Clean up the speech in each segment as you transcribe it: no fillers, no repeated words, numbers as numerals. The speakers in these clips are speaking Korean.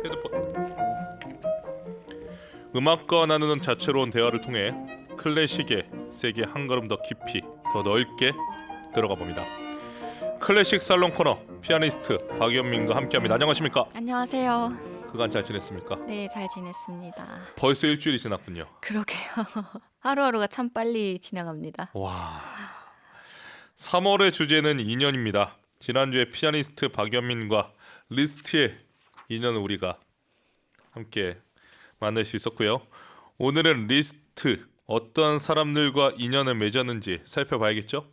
헤드폰. 음악과 나누는 자체로운 대화를 통해 클래식의 세계 한 걸음 더 깊이 더 넓게 들어가 봅니다. 클래식 살롱 코너 피아니스트 박연민과 함께합니다. 안녕하십니까? 안녕하세요. 그간 잘 지냈습니까? 네, 잘 지냈습니다. 벌써 일주일이 지났군요. 그러게요. 하루하루가 참 빨리 지나갑니다. 와, 3월의 주제는 인연입니다. 지난주에 피아니스트 박연민과 리스트의 인연을 우리가 함께 만날 수 있었고요. 오늘은 리스트 어떤 사람들과 인연을 맺었는지 살펴봐야겠죠?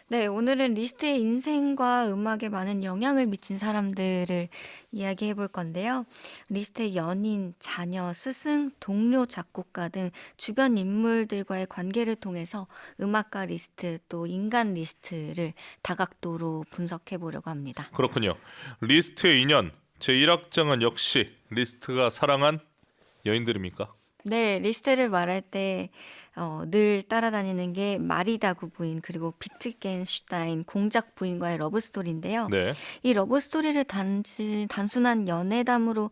네, 오늘은 리스트의 인생과 음악에 많은 영향을 미친 사람들을 이야기해 볼 건데요. 리스트의 연인, 자녀, 스승, 동료, 작곡가 등 주변 인물들과의 관계를 통해서 음악가 리스트 또 인간 리스트를 다각도로 분석해 보려고 합니다. 그렇군요. 리스트의 인연 제1악장은 역시 리스트가 사랑한 여인들입니까? 네, 리스트를 말할 때 늘 따라다니는 게 마리다구 부인 그리고 비트겐슈타인 공작 부인과의 러브 스토리인데요. 네. 이 러브 스토리를 단순한 연애담으로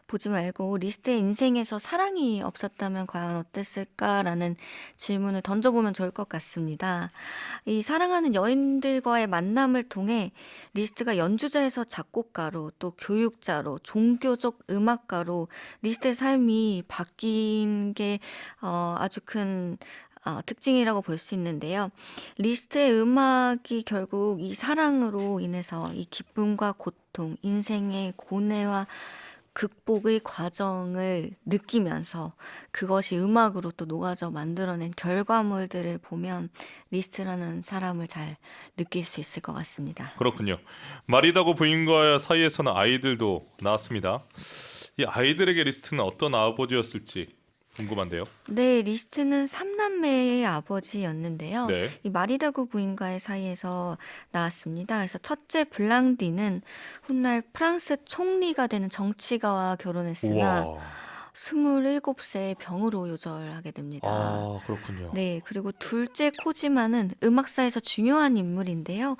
보지 말고 리스트의 인생에서 사랑이 없었다면 과연 어땠을까라는 질문을 던져보면 좋을 것 같습니다. 이 사랑하는 여인들과의 만남을 통해 리스트가 연주자에서 작곡가로 또 교육자로 종교적 음악가로 리스트의 삶이 바뀐 게 아주 큰 특징이라고 볼 수 있는데요. 리스트의 음악이 결국 이 사랑으로 인해서 이 기쁨과 고통, 인생의 고뇌와 극복의 과정을 느끼면서 그것이 음악으로 또 녹아져 만들어낸 결과물들을 보면 리스트라는 사람을 잘 느낄 수 있을 것 같습니다. 그렇군요. 마리다고 부인과 사이에서는 아이들도 나왔습니다. 이 아이들에게 리스트는 어떤 아버지였을지 궁금한데요. 네, 리스트는 삼남매의 아버지였는데요. 네. 이 마리다구 부인과의 사이에서 나왔습니다. 그래서 첫째 블랑디는 훗날 프랑스 총리가 되는 정치가와 결혼했으나 우와. 27세에 병으로 요절하게 됩니다. 아, 그렇군요. 네, 그리고 둘째 코지마는 음악사에서 중요한 인물인데요.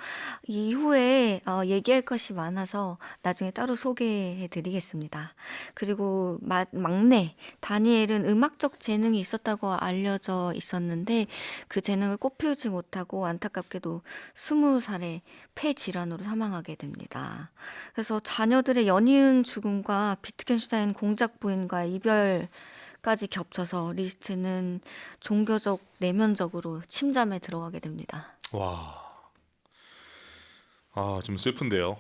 이후에 얘기할 것이 많아서 나중에 따로 소개해 드리겠습니다. 그리고 막내 다니엘은 음악적 재능이 있었다고 알려져 있었는데 그 재능을 꽃피우지 못하고 안타깝게도 20살에 폐질환으로 사망하게 됩니다. 그래서 자녀들의 연이은 죽음과 비트겐슈타인 공작 부인과의 이별까지 겹쳐서 리스트는 종교적 내면적으로 침잠에 들어가게 됩니다. 와. 아, 좀 슬픈데요.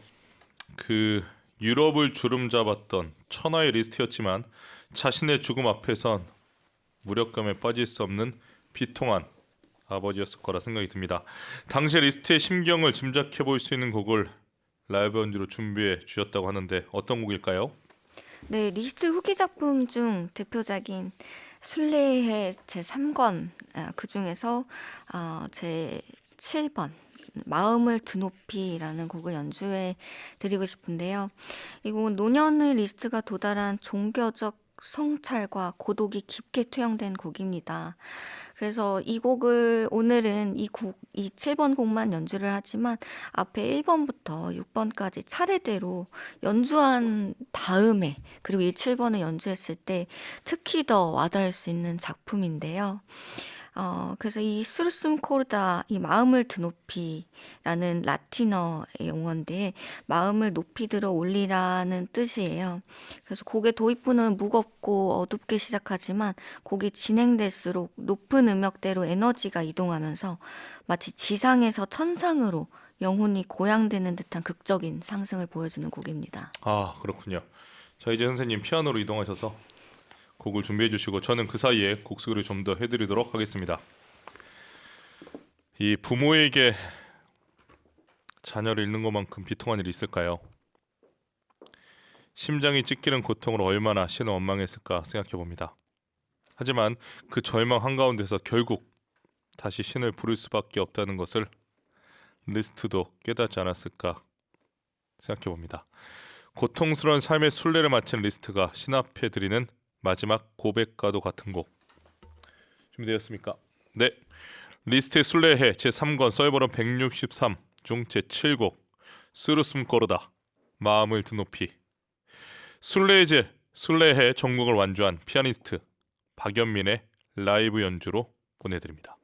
그 유럽을 주름잡았던 천하의 리스트였지만 자신의 죽음 앞에선 무력감에 빠질 수 없는 비통한 아버지였을 거라 생각이 듭니다. 당시 리스트의 심경을 짐작해 볼 수 있는 곡을 라이브 연주로 준비해 주셨다고 하는데 어떤 곡일까요? 네, 리스트 후기 작품 중 대표작인 순례의 제3권 그 중에서 제 7번 마음을 두 높이라는 곡을 연주해 드리고 싶은데요. 이 곡은 노년의 리스트가 도달한 종교적 성찰과 고독이 깊게 투영된 곡입니다. 그래서 이 곡을 오늘은 이 7번 곡만 연주를 하지만 앞에 1번부터 6번까지 차례대로 연주한 다음에 그리고 이 7번을 연주했을 때 특히 더 와닿을 수 있는 작품인데요. 그래서 이 수르숨 코르다, 이 마음을 드높이라는 라틴어의 용어인데 마음을 높이 들어 올리라는 뜻이에요. 그래서 곡의 도입부는 무겁고 어둡게 시작하지만 곡이 진행될수록 높은 음역대로 에너지가 이동하면서 마치 지상에서 천상으로 영혼이 고양되는 듯한 극적인 상승을 보여주는 곡입니다. 아, 그렇군요. 자, 이제 선생님 피아노로 이동하셔서 곡을 준비해 주시고 저는 그 사이에 곡 소개를 좀 더 해드리도록 하겠습니다. 이 부모에게 자녀를 잃는 것만큼 비통한 일이 있을까요? 심장이 찢기는 고통으로 얼마나 신은 원망했을까 생각해 봅니다. 하지만 그 절망 한가운데서 결국 다시 신을 부를 수밖에 없다는 것을 리스트도 깨닫지 않았을까 생각해 봅니다. 고통스러운 삶의 순례를 마친 리스트가 신 앞에 드리는 마지막 고백과도 같은 곡 준비되었습니까? 네, 리스트의 순례해 제3권 서이버런 163 중 제7곡 스루숨 꼬르다 마음을 드높이. 순례해 전곡을 완주한 피아니스트 박연민의 라이브 연주로 보내드립니다.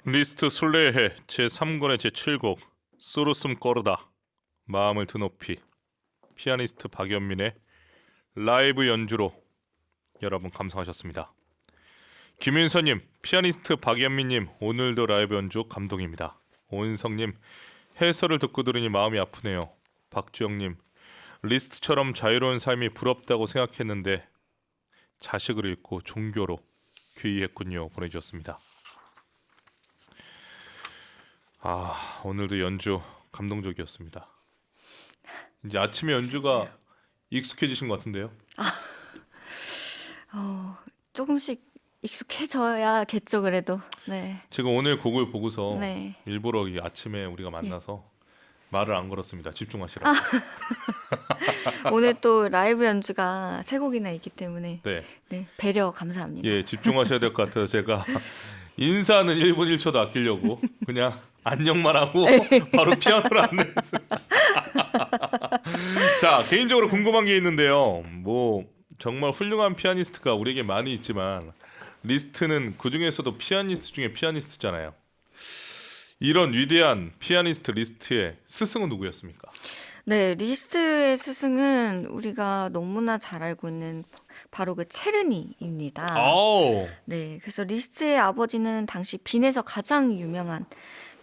리스트 순례의 해 제3권의 제7곡 쓰루숨 꺼르다 마음을 드높이 피아니스트 박연민의 라이브 연주로 여러분 감상하셨습니다. 김윤서님, 피아니스트 박연민님 오늘도 라이브 연주 감동입니다. 오은성님, 해설을 듣고 들으니 마음이 아프네요. 박주영님, 리스트처럼 자유로운 삶이 부럽다고 생각했는데 자식을 잃고 종교로 귀의했군요. 보내주셨습니다. 오늘도 연주 감동적이었습니다. 이제 아침에 연주가 익숙해지신 것 같은데요? 조금씩 익숙해져야겠죠, 그래도. 네. 제가 오늘 곡을 보고서 네. 일부러 이 아침에 우리가 만나서 말을 안 걸었습니다. 집중하시라고. 오늘 또 라이브 연주가 세 곡이나 있기 때문에 네. 네, 배려 감사합니다. 예, 집중하셔야 될 것 같아서 제가 인사는 1분 1초도 아끼려고 그냥 안녕만 하고 바로 피아노를 안내했습니다. 자, 개인적으로 궁금한 게 있는데요. 뭐 정말 훌륭한 피아니스트가 우리에게 많이 있지만 리스트는 그 중에서도 피아니스트 중에 피아니스트잖아요. 이런 위대한 피아니스트 리스트의 스승은 누구였습니까? 네, 리스트의 스승은 우리가 너무나 잘 알고 있는 바로 그 체르니입니다. 아우. 네, 그래서 리스트의 아버지는 당시 빈에서 가장 유명한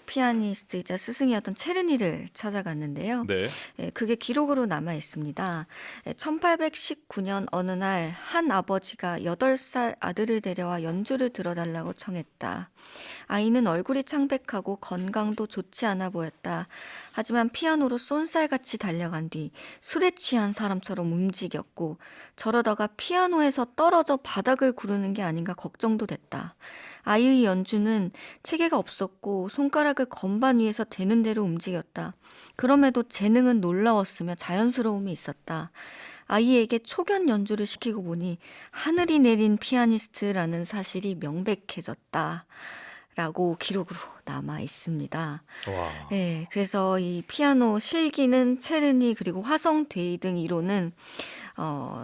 피아니스트이자 스승이었던 체르니를 찾아갔는데요. 네. 그게 기록으로 남아 있습니다. 1819년 어느 날 한 아버지가 8살 아들을 데려와 연주를 들어달라고 청했다. 아이는 얼굴이 창백하고 건강도 좋지 않아 보였다. 하지만 피아노로 쏜살같이 달려간 뒤 술에 취한 사람처럼 움직였고 저러다가 피아노에서 떨어져 바닥을 구르는 게 아닌가 걱정도 됐다. 아이의 연주는 체계가 없었고 손가락을 건반 위에서 되는 대로 움직였다. 그럼에도 재능은 놀라웠으며 자연스러움이 있었다. 아이에게 초견 연주를 시키고 보니 하늘이 내린 피아니스트라는 사실이 명백해졌다. 라고 기록으로 남아 있습니다. 와. 네, 그래서 이 피아노 실기는 체르니 그리고 화성대위 등 이론은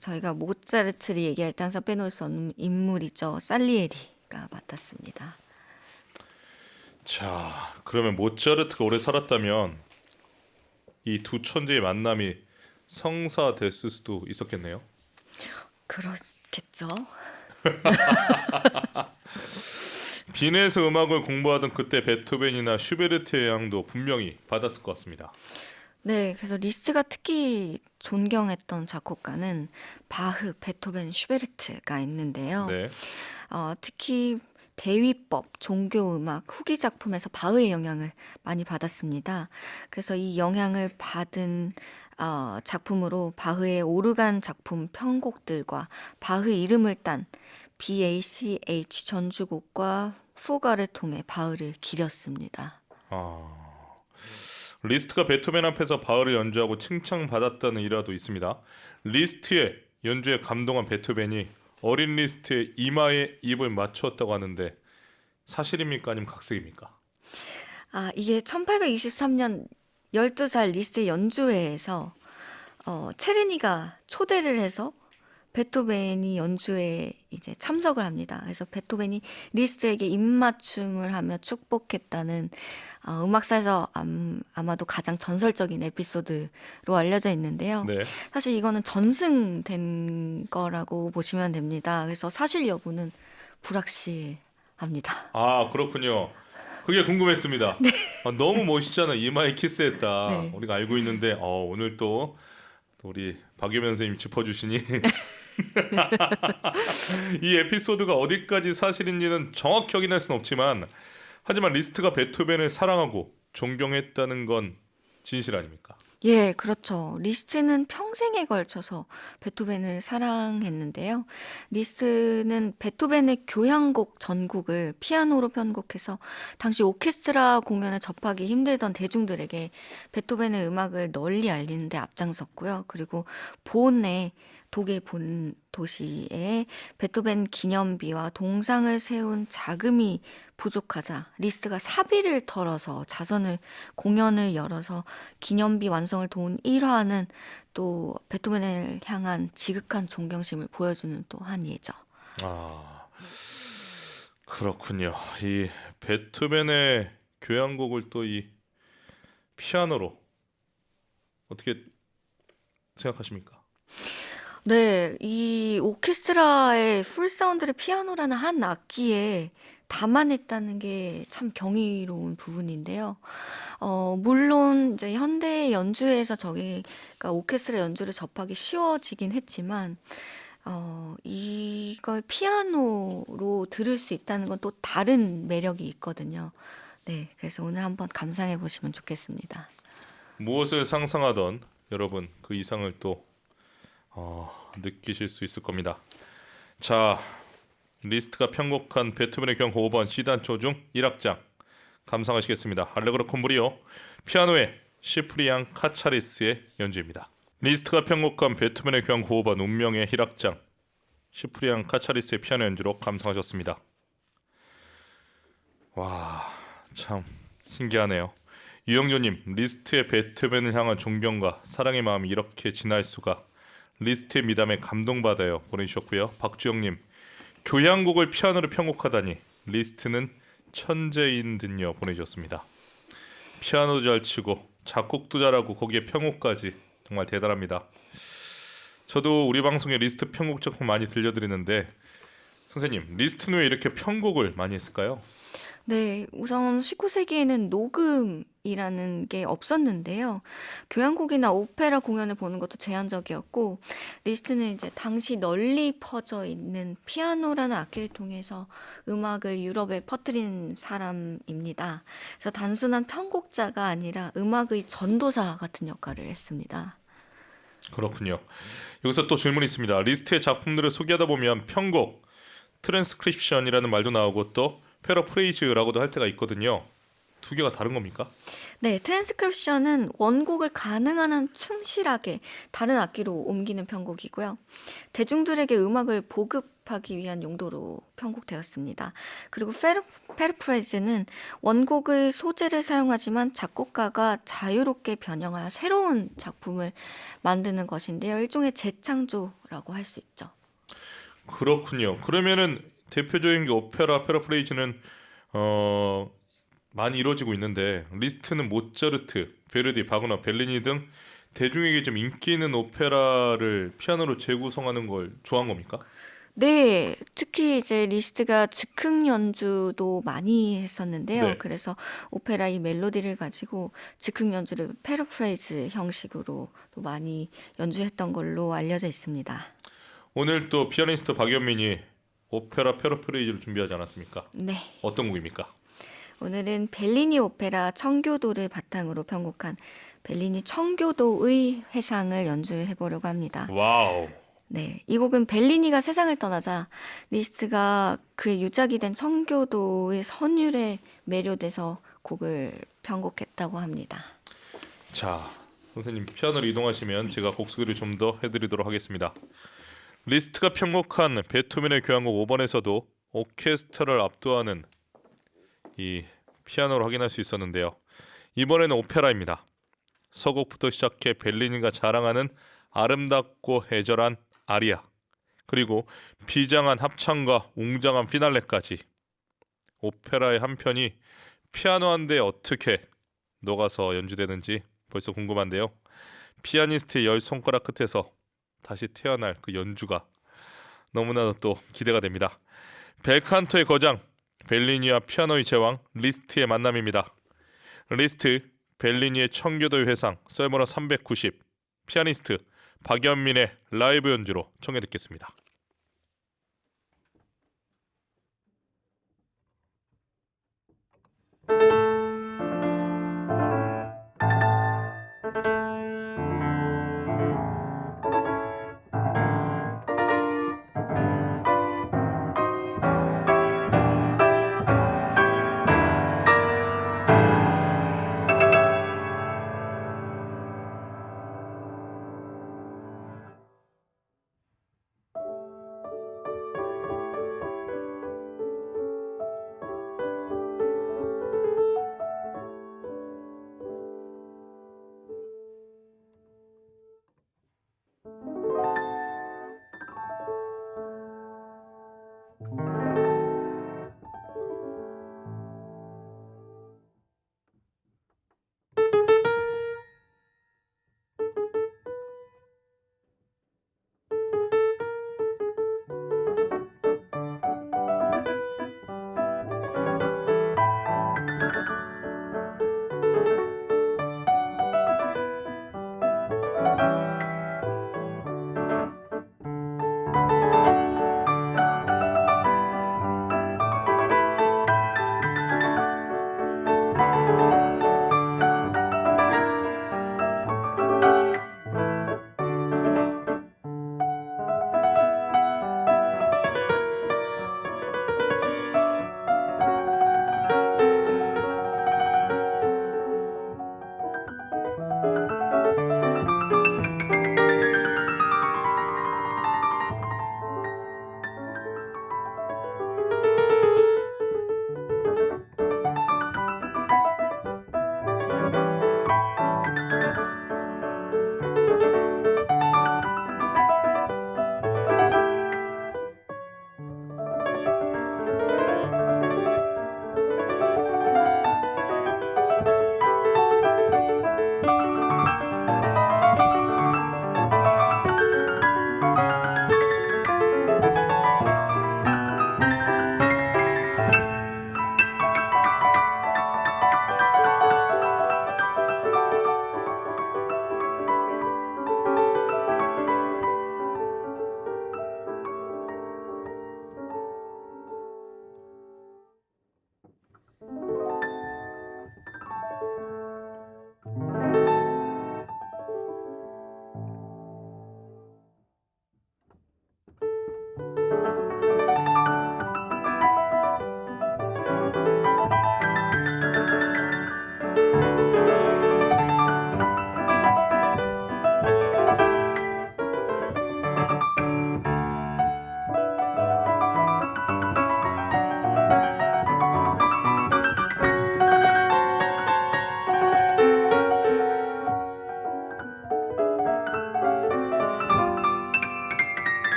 저희가 모차르트를 얘기할 때 항상 빼놓을 수 없는 인물이죠. 살리에리가 맡았습니다. 자, 그러면 모차르트가 오래 살았다면 이 두 천재의 만남이 성사됐을 수도 있었겠네요. 그렇겠죠. 빈에서 음악을 공부하던 그때 베토벤이나 슈베르트의 영향도 분명히 받았을 것 같습니다. 네, 그래서 리스트가 특히 존경했던 작곡가는 바흐, 베토벤, 슈베르트가 있는데요. 네. 특히 대위법, 종교음악, 후기 작품에서 바흐의 영향을 많이 받았습니다. 그래서 이 영향을 받은 작품으로 바흐의 오르간 작품 편곡들과 바흐 이름을 딴 BACH 전주곡과 후가를 통해 바흐를 기렸습니다. 리스트가 베토벤 앞에서 바흐를 연주하고 칭찬받았다는 일화도 있습니다. 리스트의 연주에 감동한 베토벤이 어린 리스트의 이마에 입을 맞추었다고 하는데 사실입니까? 아니면 각색입니까? 이게 1823년 12살 리스트의 연주회에서 체르니가 초대를 해서 베토벤이 연주에 이제 참석을 합니다. 그래서 베토벤이 리스트에게 입맞춤을 하며 축복했다는 음악사에서 아마도 가장 전설적인 에피소드로 알려져 있는데요. 네. 사실 이거는 전승된 거라고 보시면 됩니다. 그래서 사실 여부는 불확실합니다. 그렇군요. 그게 궁금했습니다. 너무 멋있잖아. 이마에 키스했다. 네. 우리가 알고 있는데 오늘 또 우리 박유면 선생님 짚어주시니 이 에피소드가 어디까지 사실인지는 정확히 확인할 수는 없지만 하지만 리스트가 베토벤을 사랑하고 존경했다는 건 진실 아닙니까? 예, 그렇죠. 리스트는 평생에 걸쳐서 베토벤을 사랑했는데요. 리스트는 베토벤의 교향곡 전곡을 피아노로 편곡해서 당시 오케스트라 공연을 접하기 힘들던 대중들에게 베토벤의 음악을 널리 알리는 데 앞장섰고요. 그리고 본에 독일 본 도시에 베토벤 기념비와 동상을 세운 자금이 부족하자 리스트가 사비를 털어서 자선을 공연을 열어서 기념비 완성을 도운 일화는 또 베토벤을 향한 지극한 존경심을 보여주는 또 한 예죠. 그렇군요. 이 베토벤의 교향곡을 또 이 피아노로 어떻게 생각하십니까? 네, 이 오케스트라의 풀 사운드를 피아노라는 한 악기에 담아냈다는 게 참 경이로운 부분인데요. 물론 이제 현대 연주에서 저기가 오케스트라 연주를 접하기 쉬워지긴 했지만, 이걸 피아노로 들을 수 있다는 건 또 다른 매력이 있거든요. 네, 그래서 오늘 한번 감상해 보시면 좋겠습니다. 무엇을 상상하던 여러분 그 이상을 또 느끼실 수 있을 겁니다. 자, 리스트가 편곡한 베토벤의 경호 5번 C단조 중 1악장 감상하시겠습니다. 알레그로 콘 브리오 피아노의 시프리안 카차리스의 연주입니다. 리스트가 편곡한 베토벤의 경호 5번 운명의 1악장 시프리안 카차리스의 피아노 연주로 감상하셨습니다. 와, 참 신기하네요. 유영조님, 리스트의 베토벤을 향한 존경과 사랑의 마음이 이렇게 진할 수가. 리스트의 미담에 감동받아요 보내주셨고요. 박주영님, 교향곡을 피아노로 편곡하다니 리스트는 천재인 듯요 보내주셨습니다. 피아노도 잘 치고 작곡도 잘하고 거기에 편곡까지 정말 대단합니다. 저도 우리 방송에 리스트 편곡 작품 많이 들려드리는데 선생님, 리스트는 왜 이렇게 편곡을 많이 했을까요? 네, 우선 19세기에는 녹음이라는 게 없었는데요. 교향곡이나 오페라 공연을 보는 것도 제한적이었고, 리스트는 이제 당시 널리 퍼져 있는 피아노라는 악기를 통해서 음악을 유럽에 퍼뜨린 사람입니다. 그래서 단순한 편곡자가 아니라 음악의 전도사 같은 역할을 했습니다. 그렇군요. 여기서 또 질문이 있습니다. 리스트의 작품들을 소개하다 보면 편곡, 트랜스크립션이라는 말도 나오고 또 패러프레이즈라고도 할 때가 있거든요. 두 개가 다른 겁니까? 네, 트랜스크립션은 원곡을 가능한 한 충실하게 다른 악기로 옮기는 편곡이고요. 대중들에게 음악을 보급하기 위한 용도로 편곡되었습니다. 그리고 페르프레이즈는 원곡의 소재를 사용하지만 작곡가가 자유롭게 변형하여 새로운 작품을 만드는 것인데요. 일종의 재창조라고 할 수 있죠. 그렇군요. 그러면은 대표적인 게 오페라 패러프레이즈는 어 많이 이루어지고 있는데 리스트는 모차르트, 베르디, 바그너, 벨리니 등 대중에게 좀 인기 있는 오페라를 피아노로 재구성하는 걸 좋아한 겁니까? 네, 특히 이제 리스트가 즉흥 연주도 많이 했었는데요. 네. 그래서 오페라 이 멜로디를 가지고 즉흥 연주를 패러프레이즈 형식으로 또 많이 연주했던 걸로 알려져 있습니다. 오늘 또 피아니스트 박연민이 오페라 패러프레이즈를 준비하지 않았습니까? 네, 어떤 곡입니까? 오늘은 벨리니 오페라 청교도를 바탕으로 편곡한 벨리니 청교도의 회상을 연주해 보려고 합니다. 와우. 네, 이 곡은 벨리니가 세상을 떠나자 리스트가 그의 유작이 된 청교도의 선율에 매료돼서 곡을 편곡했다고 합니다. 자, 선생님 피아노로 이동하시면 제가 곡 소개를 좀 더 해드리도록 하겠습니다. 리스트가 편곡한 베토벤의 교향곡 5번에서도 오케스트라를 압도하는 이 피아노를 확인할 수 있었는데요. 이번에는 오페라입니다. 서곡부터 시작해 벨리니가 자랑하는 아름답고 애절한 아리아, 그리고 비장한 합창과 웅장한 피날레까지 오페라의 한 편이 피아노 한 대에 어떻게 녹아서 연주되는지 벌써 궁금한데요. 피아니스트의 열 손가락 끝에서 다시 태어날 그 연주가 너무나도 또 기대가 됩니다. 벨칸토의 거장 벨리니와 피아노의 제왕 리스트의 만남입니다. 리스트 벨리니의 청교도의 회상 썰머너 390 피아니스트 박연민의 라이브 연주로 청해 듣겠습니다.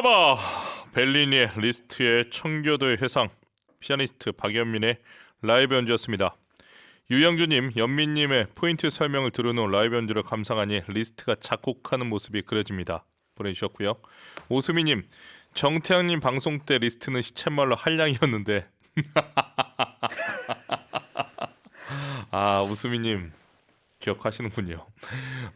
빠바 벨리니의 리스트의 청교도의 회상, 피아니스트 박연민의 라이브 연주였습니다. 유영주님, 연민님의 포인트 설명을 들은 후 라이브 연주를 감상하니 리스트가 작곡하는 모습이 그려집니다. 보내주셨고요. 오수미님, 정태양님 방송 때 리스트는 시쳇말로 한량이었는데 아, 오수미님 기억하시는군요.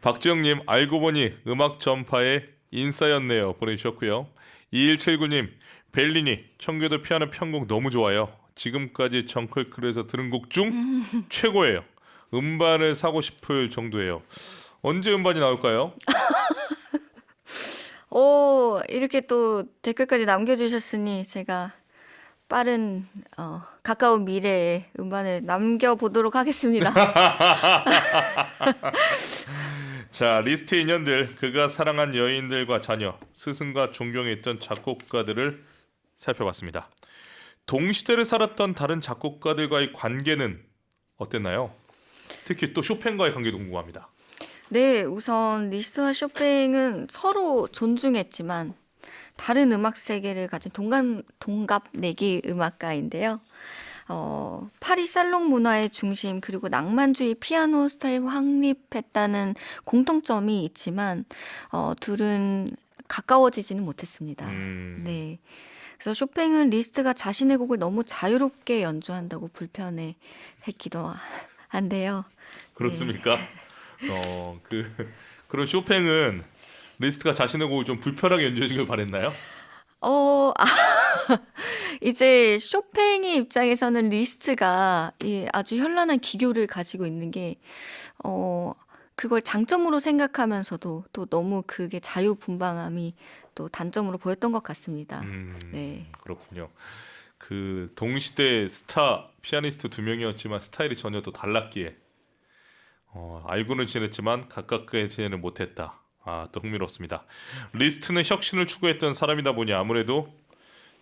박지영님, 알고 보니 음악 전파의 인싸였네요. 보내주셨고요. 2179님, 벨리니 청교도 피아노 편곡 너무 좋아요. 지금까지 정클클에서 들은 곡 중 최고예요. 음반을 사고 싶을 정도예요. 언제 음반이 나올까요? 오, 이렇게 또 댓글까지 남겨주셨으니 제가 빠른 가까운 미래에 음반을 남겨보도록 하겠습니다. 자, 리스트의 인연들, 그가 사랑한 여인들과 자녀, 스승과 존경했던 작곡가들을 살펴봤습니다. 동시대를 살았던 다른 작곡가들과의 관계는 어땠나요? 특히 또 쇼팽과의 관계도 궁금합니다. 네, 우선 리스트와 쇼팽은 서로 존중했지만 다른 음악 세계를 가진 동갑 내기 음악가인데요. 파리 살롱 문화의 중심 그리고 낭만주의 피아노 스타일 확립했다는 공통점이 있지만 둘은 가까워지지는 못했습니다. 네. 그래서 쇼팽은 리스트가 자신의 곡을 너무 자유롭게 연주한다고 불편해했기도 한데요. 그렇습니까? 그런 쇼팽은 리스트가 자신의 곡을 좀 불편하게 연주해 주길 바랬나요? 이제 쇼팽의 입장에서는 리스트가 아주 현란한 기교를 가지고 있는 게 그걸 장점으로 생각하면서도 또 너무 그게 자유분방함이 또 단점으로 보였던 것 같습니다. 네. 그렇군요. 그 동시대 스타 피아니스트 두 명이었지만 스타일이 전혀 또 달랐기에 알고는 지냈지만 가깝게 지내는 못했다. 또 흥미롭습니다. 리스트는 혁신을 추구했던 사람이다 보니 아무래도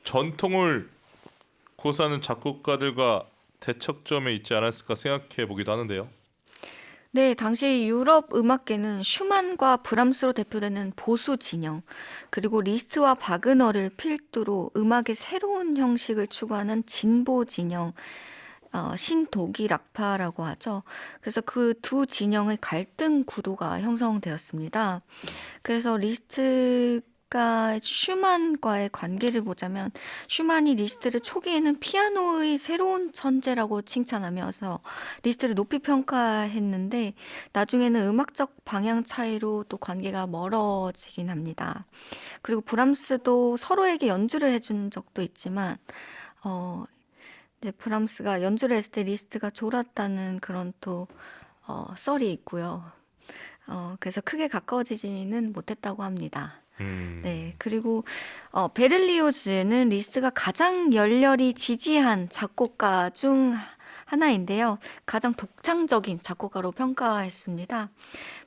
전통을 고수하는 작곡가들과 대척점에 있지 않았을까 생각해 보기도 하는데요. 네, 당시 유럽 음악계는 슈만과 브람스로 대표되는 보수 진영, 그리고 리스트와 바그너를 필두로 음악의 새로운 형식을 추구하는 진보 진영, 신독일 악파라고 하죠. 그래서 그 두 진영의 갈등 구도가 형성되었습니다. 그래서 리스트가 슈만과의 관계를 보자면 슈만이 리스트를 초기에는 피아노의 새로운 천재라고 칭찬하면서 리스트를 높이 평가했는데 나중에는 음악적 방향 차이로 또 관계가 멀어지긴 합니다. 그리고 브람스도 서로에게 연주를 해준 적도 있지만 이제 브람스가 연주를 했을 때 리스트가 졸았다는 그런 또 썰이 있고요. 그래서 크게 가까워지지는 못했다고 합니다. 네, 그리고 베를리오즈는 리스트가 가장 열렬히 지지한 작곡가 중 하나인데요. 가장 독창적인 작곡가로 평가했습니다.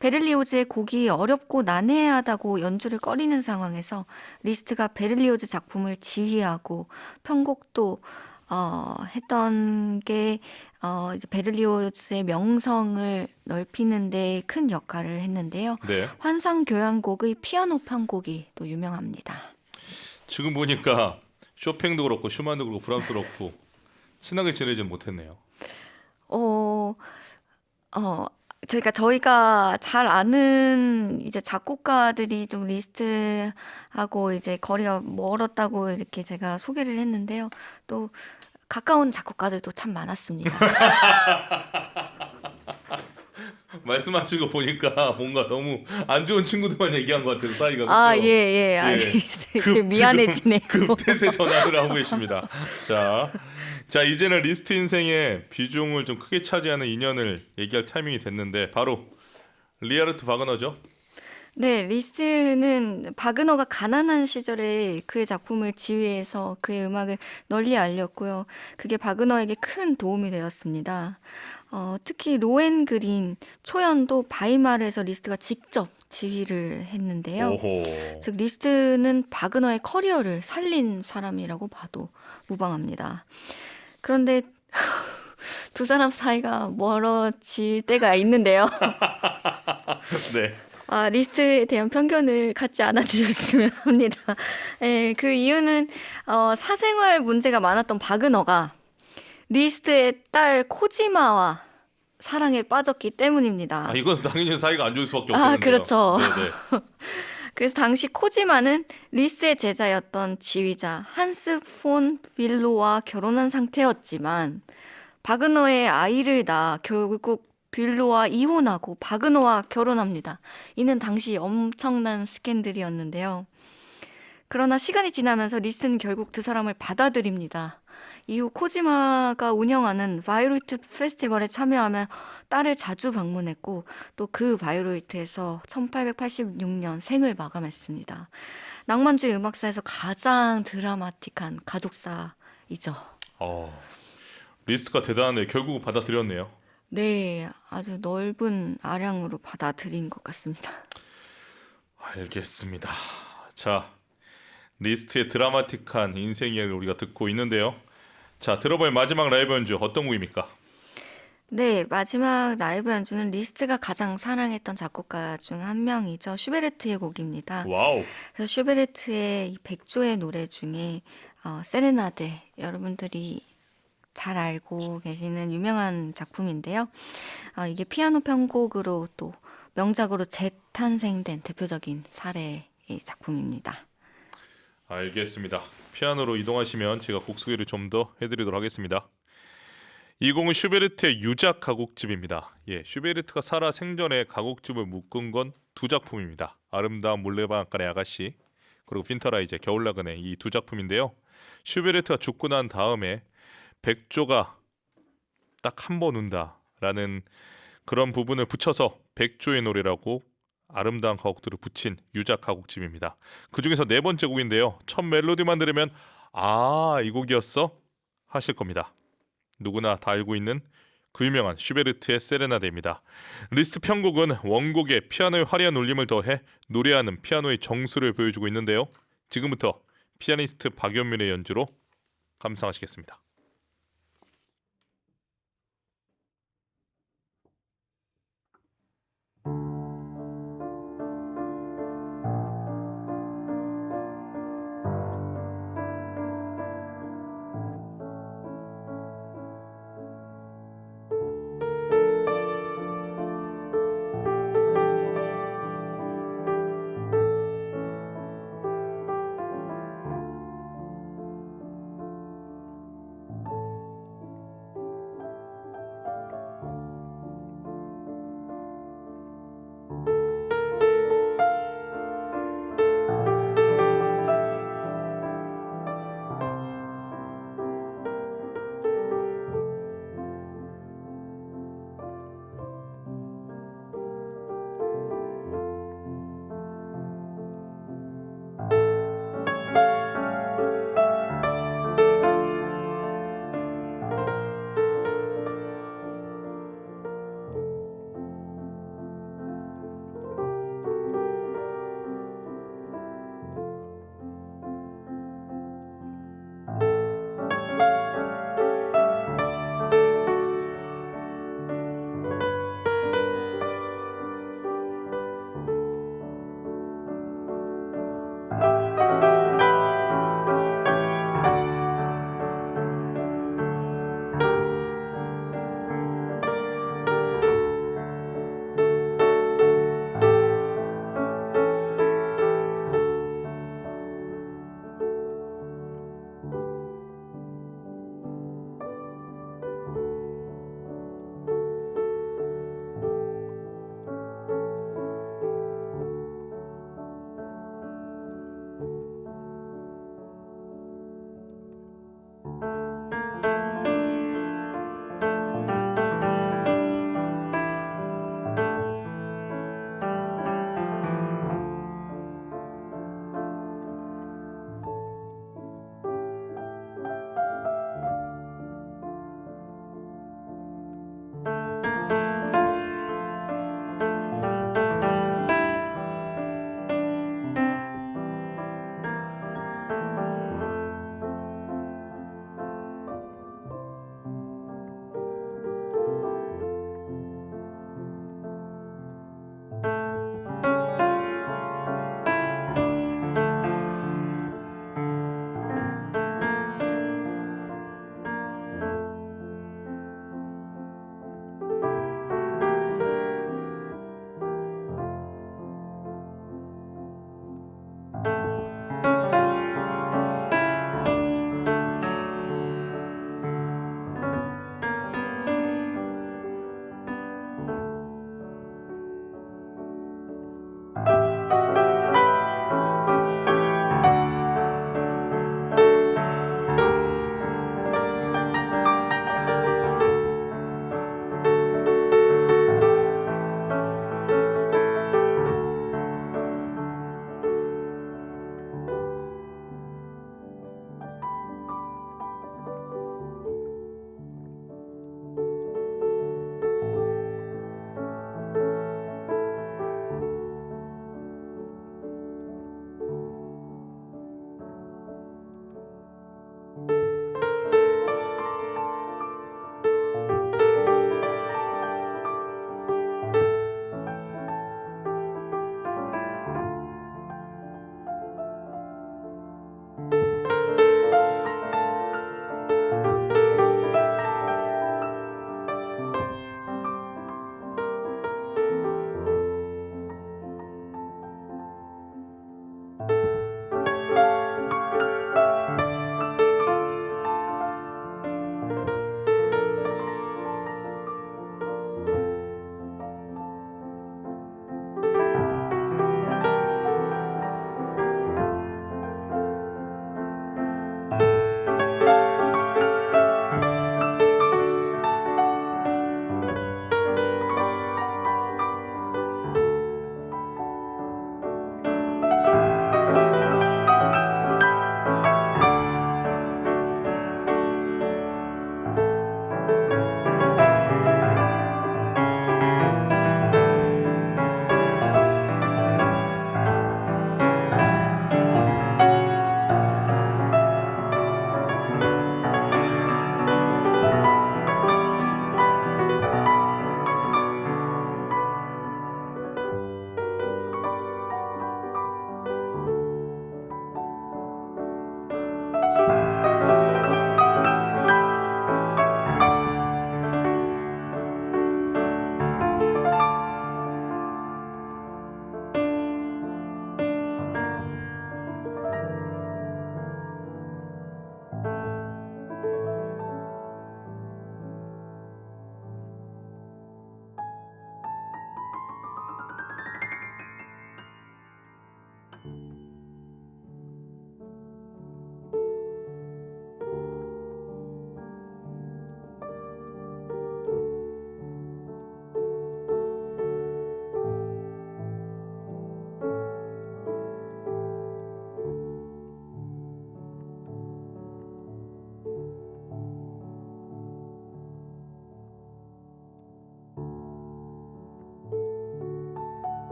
베를리오즈의 곡이 어렵고 난해하다고 연주를 꺼리는 상황에서 리스트가 베를리오즈 작품을 지휘하고 편곡도 했던 게 이제 베를리오즈의 명성을 넓히는 데 큰 역할을 했는데요. 네. 환상교향곡의 피아노 편곡이 또 유명합니다. 지금 보니까 쇼팽도 그렇고 슈만도 그렇고 브람스도 그렇고 친하게 지내지 못했네요. 저희가 잘 아는 이제 작곡가들이 좀 리스트하고 이제 거리가 멀었다고 이렇게 제가 소개를 했는데요. 또 가까운 작곡가들도 참 많았습니다. 말씀하시고 보니까 뭔가 너무 안 좋은 친구들만 얘기한 것 같아서 사이가. 예. 아니, 되게 미안해지네요. 급태세 전환을 하고 계십니다. 자, 이제는 리스트 인생의 비중을 좀 크게 차지하는 인연을 얘기할 타이밍이 됐는데 바로 리하르트 바그너죠. 네, 리스트는 바그너가 가난한 시절에 그의 작품을 지휘해서 그의 음악을 널리 알렸고요. 그게 바그너에게 큰 도움이 되었습니다. 특히 로헨그린 초연도 바이마르에서 리스트가 직접 지휘를 했는데요. 오호. 즉 리스트는 바그너의 커리어를 살린 사람이라고 봐도 무방합니다. 그런데 두 사람 사이가 멀어질 때가 있는데요. 네. 리스트에 대한 편견을 갖지 않아 주셨으면 합니다. 예, 그 이유는 사생활 문제가 많았던 바그너가 리스트의 딸 코지마와 사랑에 빠졌기 때문입니다. 이건 당연히 사이가 안 좋을 수밖에 없겠는데요. 그렇죠. 네네. 그래서 당시 코지마는 리스의 제자였던 지휘자 한스 폰 빌로와 결혼한 상태였지만 바그너의 아이를 낳아 결국 빌로와 이혼하고 바그너와 결혼합니다. 이는 당시 엄청난 스캔들이었는데요. 그러나 시간이 지나면서 리스는 결국 두 사람을 받아들입니다. 이후 코지마가 운영하는 바이오리트 페스티벌에 참여하며 딸을 자주 방문했고 또 그 바이오리트에서 1886년 생을 마감했습니다. 낭만주의 음악사에서 가장 드라마틱한 가족사이죠. 리스트가 대단한데 결국 받아들였네요. 네, 아주 넓은 아량으로 받아들인 것 같습니다. 알겠습니다. 자, 리스트의 드라마틱한 인생 이야기를 우리가 듣고 있는데요. 자, 들어볼 마지막 라이브 연주 어떤 곡입니까? 네, 마지막 라이브 연주는 리스트가 가장 사랑했던 작곡가 중 한 명이죠. 슈베르트의 곡입니다. 와우. 그래서 슈베르트의 이 백조의 노래 중에 세레나데 여러분들이 잘 알고 계시는 유명한 작품인데요. 이게 피아노 편곡으로 또 명작으로 재탄생된 대표적인 사례의 작품입니다. 알겠습니다. 피아노로 이동하시면 제가 곡 소개를 좀 더 해드리도록 하겠습니다. 이 곡은 슈베르트의 유작 가곡집입니다. 슈베르트가 살아 생전에 가곡집을 묶은 건 두 작품입니다. 아름다운 물레방앗간의 아가씨 그리고 핀터라이제 겨울나그네 이 두 작품인데요. 슈베르트가 죽고 난 다음에 백조가 딱 한 번 운다라는 그런 부분을 붙여서 백조의 노래라고 아름다운 가곡들을 붙인 유작 가곡집입니다. 그 중에서 네 번째 곡인데요. 첫 멜로디만 들으면 이 곡이었어? 하실 겁니다. 누구나 다 알고 있는 그 유명한 슈베르트의 세레나데입니다. 리스트 편곡은 원곡에 피아노의 화려한 울림을 더해 노래하는 피아노의 정수를 보여주고 있는데요. 지금부터 피아니스트 박연민의 연주로 감상하시겠습니다.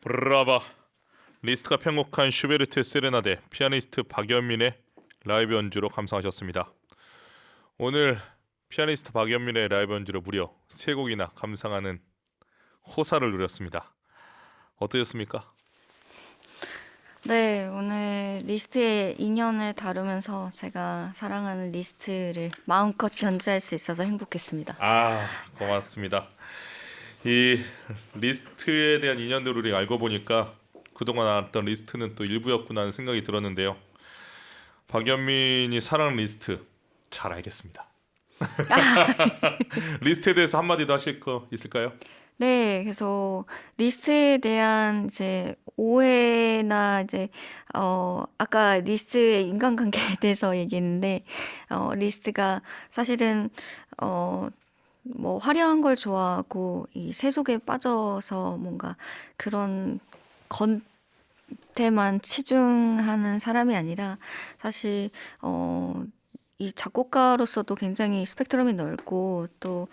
브라바. 리스트가 편곡한 슈베르트 세레나데 피아니스트 박연민의 라이브 연주로 감상하셨습니다. 오늘 피아니스트 박연민의 라이브 연주로 무려 3곡이나 감상하는 호사를 누렸습니다. 어떠셨습니까? 네, 오늘 리스트의 인연을 다루면서 제가 사랑하는 리스트를 마음껏 연주할 수 있어서 행복했습니다. 아, 고맙습니다. 이 리스트에 대한 인연들을 우리 알고 보니까 그동안 알았던 리스트는 또 일부였구나 하는 생각이 들었는데요. 박연민이 사랑하는 리스트 잘 알겠습니다. 리스트에 대해서 한마디 더 하실 거 있을까요? 네, 그래서 리스트에 대한 이제 오해나 이제 아까 리스트의 인간관계에 대해서 얘기했는데 리스트가 사실은 뭐 화려한 걸 좋아하고 이 세속에 빠져서 뭔가 그런 겉에만 치중하는 사람이 아니라 사실 이 작곡가로서도 굉장히 스펙트럼이 넓고 또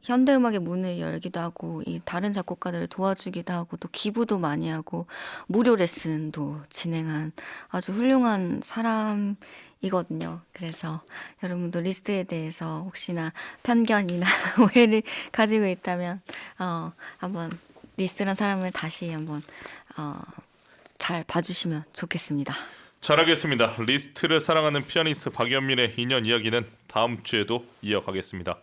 현대 음악의 문을 열기도 하고 이 다른 작곡가들을 도와주기도 하고 또 기부도 많이 하고 무료 레슨도 진행한 아주 훌륭한 사람이거든요. 그래서 여러분도 리스트에 대해서 혹시나 편견이나 오해를 가지고 있다면 한번 리스트란 사람을 다시 한번 잘 봐주시면 좋겠습니다. 잘하겠습니다. 리스트를 사랑하는 피아니스트 박연민의 인연 이야기는 다음 주에도 이어가겠습니다.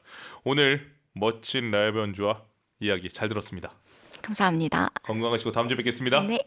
오늘 멋진 라이브 연주와 이야기 잘 들었습니다. 감사합니다. 건강하시고 다음 주에 뵙겠습니다. 네.